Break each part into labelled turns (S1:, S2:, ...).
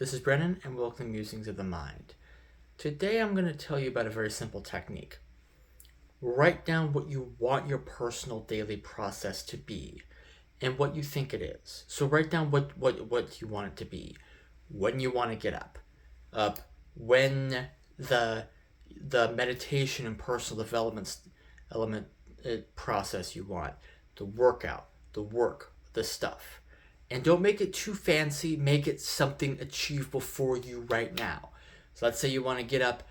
S1: This is Brennan, and welcome to Musings of the Mind. Today I'm going to tell you about a very simple technique. Write down what you want your personal daily process to be and what you think it is. So write down what you want it to be, when you want to get up, when the meditation and personal development process you want, the workout, the work, the stuff. And don't make it too fancy. Make it something achievable for you right now. So let's say you want to get up.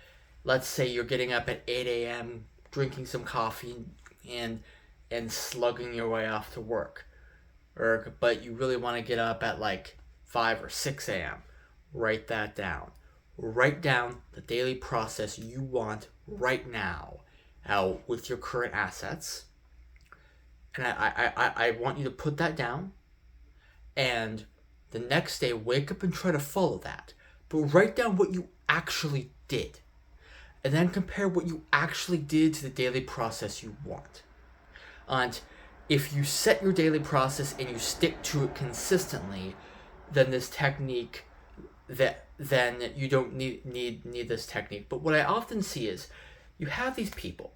S1: Let's say you're getting up at 8 a.m., drinking some coffee and slugging your way off to work. But you really want to get up at like 5 or 6 a.m. Write that down. Write down the daily process you want right now with your current assets. And I want you to put that down. And the next day, wake up and try to follow that. But write down what you actually did. And then compare what you actually did to the daily process you want. And if you set your daily process and you stick to it consistently, then this technique, then you don't need this technique. But what I often see is you have these people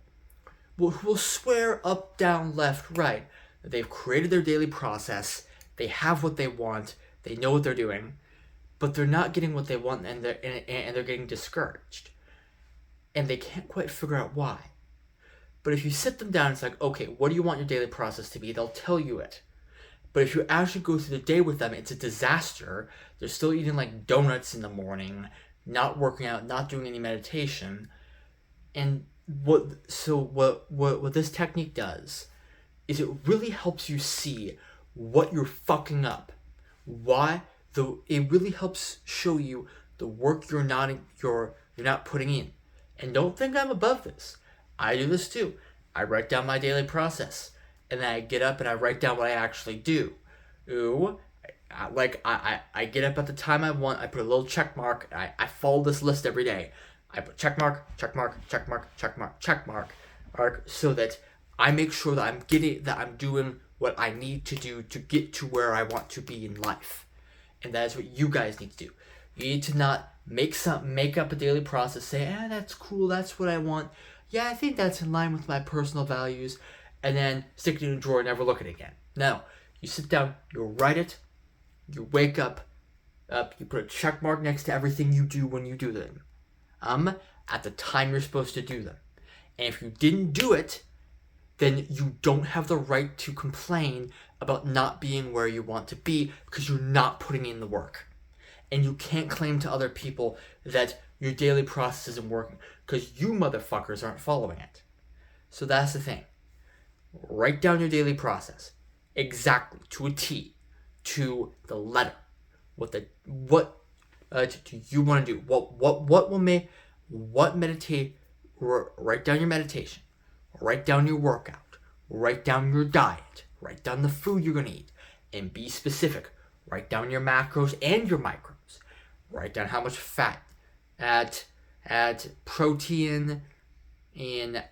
S1: who will swear up, down, left, right that they've created their daily process. They have what they want. They know what they're doing, but they're not getting what they want, and they're getting discouraged, and they can't quite figure out why. But if you sit them down, it's like, okay, what do you want your daily process to be? They'll tell you it. But if you actually go through the day with them, it's a disaster. They're still eating like donuts in the morning, not working out, not doing any meditation. And what this technique does is it really helps you see what you're fucking up. It really helps show you the work you're not putting in. And don't think I'm above this. I do this too. I write down my daily process, and then I get up and I write down what I actually do. I get up at the time I want. I put a little check mark. I follow this list every day. I put check mark, check mark, check mark, check mark, check mark, so that I make sure that I'm doing what I need to do to get to where I want to be in life. And that is what you guys need to do. You need to not make up a daily process, say, that's cool, that's what I want. Yeah, I think that's in line with my personal values, and then stick it in a drawer and never look at it again. No, you sit down, you write it, you wake up, you put a check mark next to everything you do when you do them. At the time you're supposed to do them. And if you didn't do it, then you don't have the right to complain about not being where you want to be because you're not putting in the work. And you can't claim to other people that your daily process isn't working because you motherfuckers aren't following it. So that's the thing. Write down your daily process exactly to a T, to the letter. What do you want to do? Write down your meditation. Write down your workout. Write down your diet. Write down the food you're going to eat. And be specific. Write down your macros and your micros. Write down how much fat, add protein and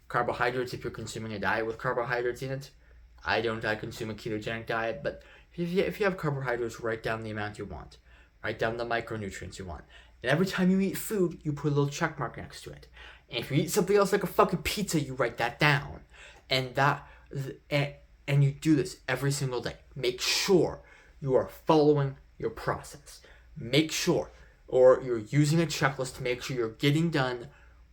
S1: carbohydrates if you're consuming a diet with carbohydrates in it. I don't. I consume a ketogenic diet, but if you have carbohydrates, write down the amount you want. Write down the micronutrients you want. And every time you eat food, you put a little check mark next to it. And if you eat something else like a fucking pizza, you write that down. And you do this every single day. Make sure you are following your process. Make sure, or you're using a checklist to make sure you're getting done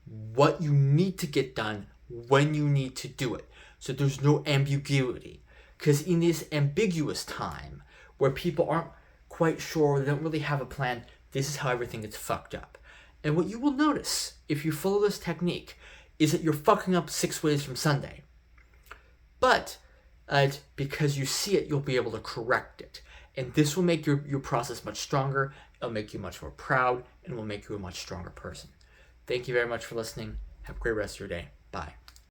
S1: what you need to get done when you need to do it. So there's no ambiguity. Because in this ambiguous time, where people aren't quite sure, they don't really have a plan, this is how everything gets fucked up. And what you will notice, if you follow this technique, is that you're fucking up 6 ways from Sunday. But because you see it, you'll be able to correct it. And this will make your process much stronger. It'll make you much more proud, and will make you a much stronger person. Thank you very much for listening. Have a great rest of your day. Bye.